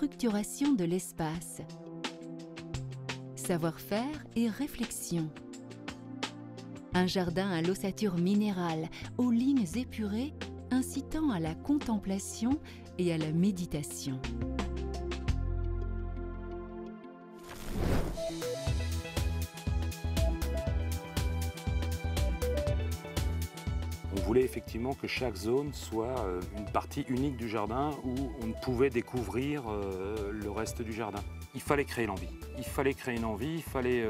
structuration de l'espace. Savoir-faire et réflexion. Un jardin à l'ossature minérale, aux lignes épurées, incitant à la contemplation et à la méditation. On voulait effectivement que chaque zone soit une partie unique du jardin où on pouvait découvrir le reste du jardin. Il fallait créer l'envie. Il fallait créer une envie, il fallait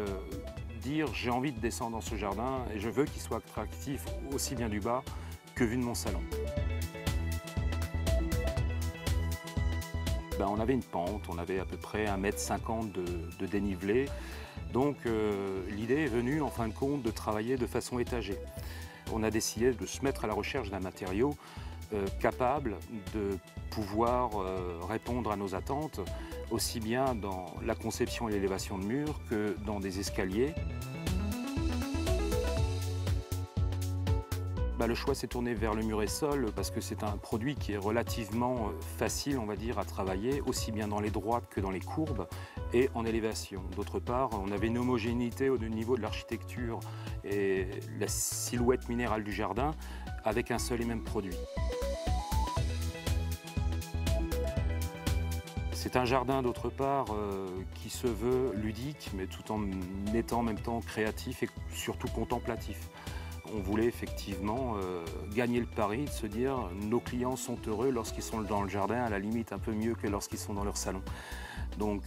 dire j'ai envie de descendre dans ce jardin et je veux qu'il soit attractif aussi bien du bas que vu de mon salon. On avait une pente, on avait à peu près 1,50 m de dénivelé. Donc l'idée est venue en fin de compte de travailler de façon étagée. On a décidé de se mettre à la recherche d'un matériau capable de pouvoir répondre à nos attentes, aussi bien dans la conception et l'élévation de murs que dans des escaliers. Le choix s'est tourné vers le muret-sol parce que c'est un produit qui est relativement facile, on va dire, à travailler, aussi bien dans les droites que dans les courbes et en élévation. D'autre part, on avait une homogénéité au niveau de l'architecture et la silhouette minérale du jardin avec un seul et même produit. C'est un jardin, d'autre part, qui se veut ludique, mais tout en étant en même temps créatif et surtout contemplatif. On voulait effectivement gagner le pari de se dire nos clients sont heureux lorsqu'ils sont dans le jardin, à la limite un peu mieux que lorsqu'ils sont dans leur salon. Donc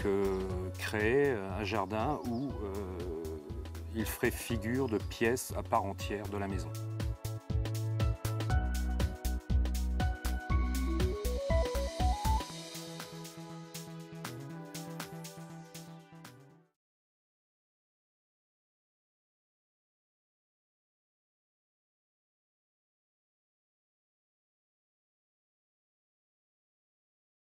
créer un jardin où il ferait figure de pièce à part entière de la maison.